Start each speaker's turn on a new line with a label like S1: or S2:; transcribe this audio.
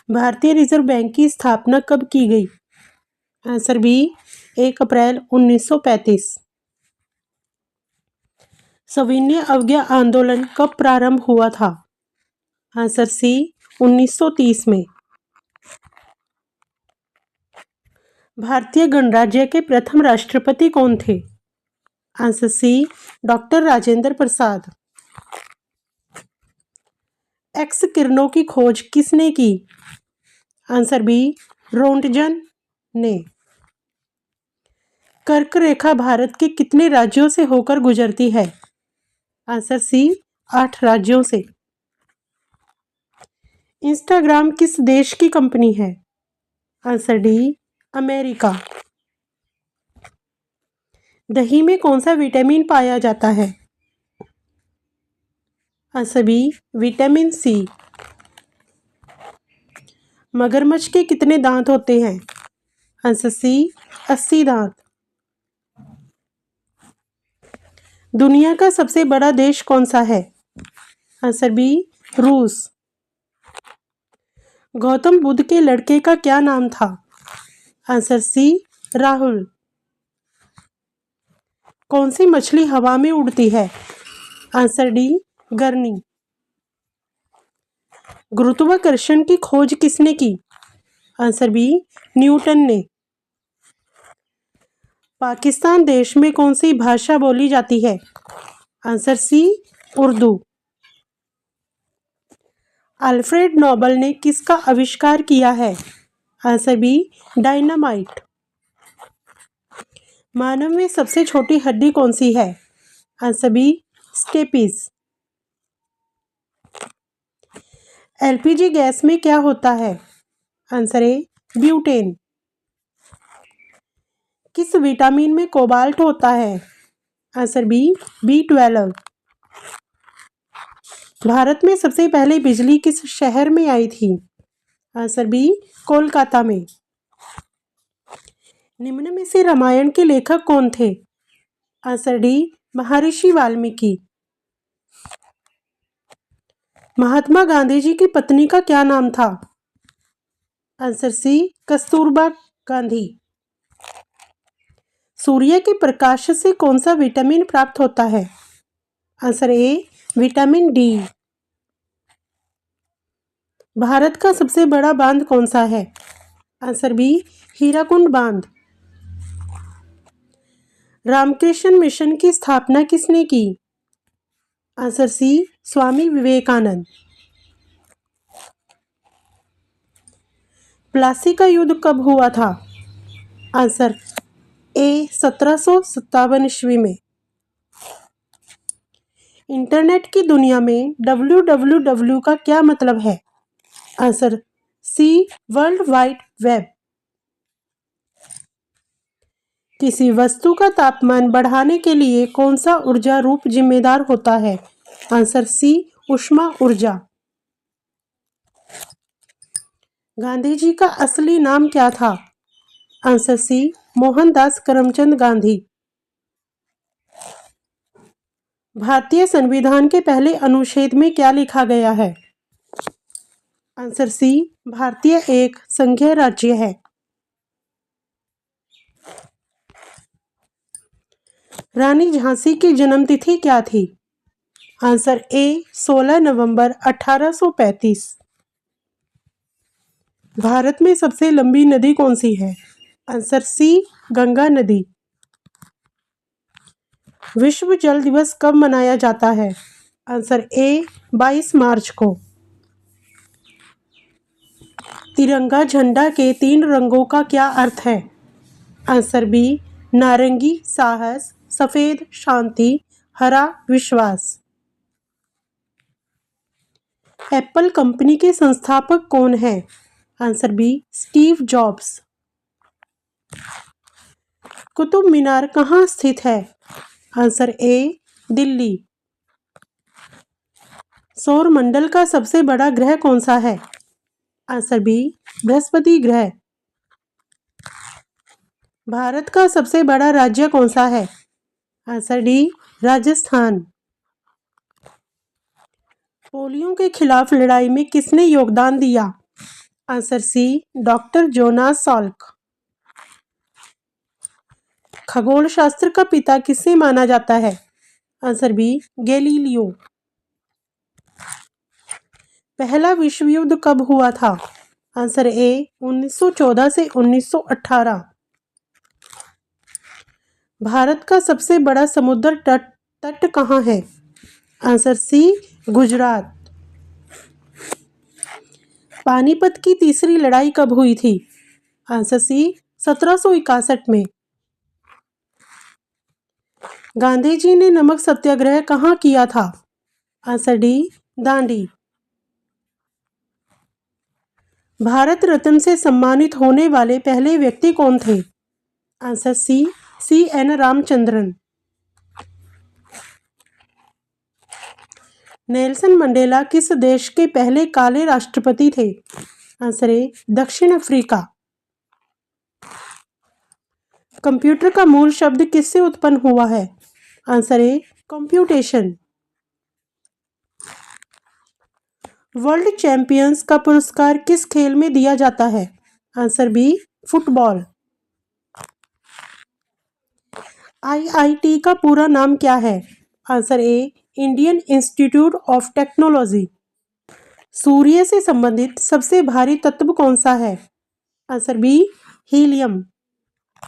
S1: भारतीय reserve bank की स्थापना कब की गई? आंसर बी 1 अप्रैल 1935। सविनय अवज्ञा आंदोलन कब प्रारंभ हुआ था? आंसर सी 1930 में। भारतीय गणराज्य के प्रथम राष्ट्रपति कौन थे? Answer C doctor Rajendra Prasad. X किरणों की खोज किसने की? आंसर बी रोंटगन ने। कर्क रेखा भारत के कितने राज्यों से होकर गुजरती है? आंसर सी 8 राज्यों से। इंस्टाग्राम किस देश की कंपनी है? Answer D America. दही में कौन सा विटामिन पाया जाता है? Answer B vitamin C. मगरमच्छ के कितने दांत होते हैं? आंसर सी 80 दांत। दुनिया का सबसे बड़ा देश कौन सा है? आंसर बी रूस। गौतम बुद्ध के लड़के का क्या नाम था? Answer C Rahul. कौन सी मछली हवा में उड़ती है? आंसर डी गरनी। गुरुत्वाकर्षण की खोज किसने की? आंसर बी न्यूटन ने। पाकिस्तान देश में कौन सी भाषा बोली जाती है? Answer C Urdu. Alfred Nobel ने किसका आविष्कार किया है? Answer B dynamite. मानव में सबसे छोटी हड्डी कौन सी है? Answer B stapes. LPG gas में क्या होता है? Answer A butane. किस विटामिन में कोबाल्ट होता है? Answer B B12। भारत में सबसे पहले बिजली किस शहर में आई थी? आंसर बी कोलकाता में। निम्न में से रामायण के लेखक कौन थे? आंसर डी महर्षि वाल्मीकि। महात्मा गांधी जी की पत्नी का क्या नाम था? Answer C Kasturba Gandhi. सूर्य के प्रकाश से कौन सा विटामिन प्राप्त होता है? Answer A vitamin D. Bharat का सबसे बड़ा बांध कौन सा है? आंसर बी हीराकुंड बांध। रामकृष्ण मिशन की स्थापना किसने की? Answer C Swami Vivekananda. प्लासी का युद्ध कब हुआ था? आंसर ए 1757 ईस्वी में। इंटरनेट की दुनिया में www का क्या मतलब है? Answer C world wide web. किसी वस्तु का तापमान बढ़ाने के लिए कौन सा ऊर्जा रूप जिम्मेदार होता है? आंसर सी ऊष्मा ऊर्जा। गांधी जी का असली नाम क्या था? Answer C Mohandas Karamchand Gandhi. भारतीय संविधान के पहले अनुच्छेद में क्या लिखा गया है? आंसर सी भारतीय एक संघीय राज्य है। रानी झांसी की जन्मतिथि क्या थी? आंसर ए 16 नवंबर 1835। भारत में सबसे लंबी नदी कौन सी है? आंसर सी गंगा नदी। विश्व जल दिवस कब मनाया जाता है? आंसर ए 22 मार्च को। तिरंगा झंडा के 3 रंगों का क्या अर्थ है? आंसर बी नारंगी साहस, सफेद शांति, हरा विश्वास। एप्पल कंपनी के संस्थापक कौन है? Answer B Steve Jobs. Qutub Minar कहाँ स्थित है? Answer A Delhi. सौर मंडल का सबसे बड़ा ग्रह कौन सा है? आंसर बी बृहस्पति ग्रह। भारत का सबसे बड़ा राज्य कौन सा है? Answer D Rajasthan. पोलियो के खिलाफ लड़ाई में किसने योगदान दिया? Answer C doctor Jonas Salk. खगोल शास्त्र का पिता किसे माना जाता है? Answer B Galileo. पहला विश्व युद्ध कब हुआ था? आंसर ए 1914 से 1918। भारत का सबसे बड़ा समुद्र तट तट कहाँ है? आंसर सी गुजरात। पानीपत की तीसरी लड़ाई कब हुई थी? आंसर सी 1761 में। गांधी जी ने नमक सत्याग्रह कहाँ किया था? Answer D Dandi. भारत रत्न से सम्मानित होने वाले पहले व्यक्ति कौन थे? Answer C N Ramachandran. Nelson Mandela किस देश के पहले काले राष्ट्रपति थे? आंसर ए दक्षिण अफ्रीका। कंप्यूटर का मूल शब्द किससे उत्पन्न हुआ है? आंसर ए कंप्यूटेशन। वर्ल्ड चैंपियंस का पुरस्कार किस खेल में दिया जाता है? Answer B football. आईआईटी का पूरा नाम क्या है? Answer A Indian Institute of Technology. सूर्य से संबंधित सबसे भारी तत्व कौन सा है? Answer B helium.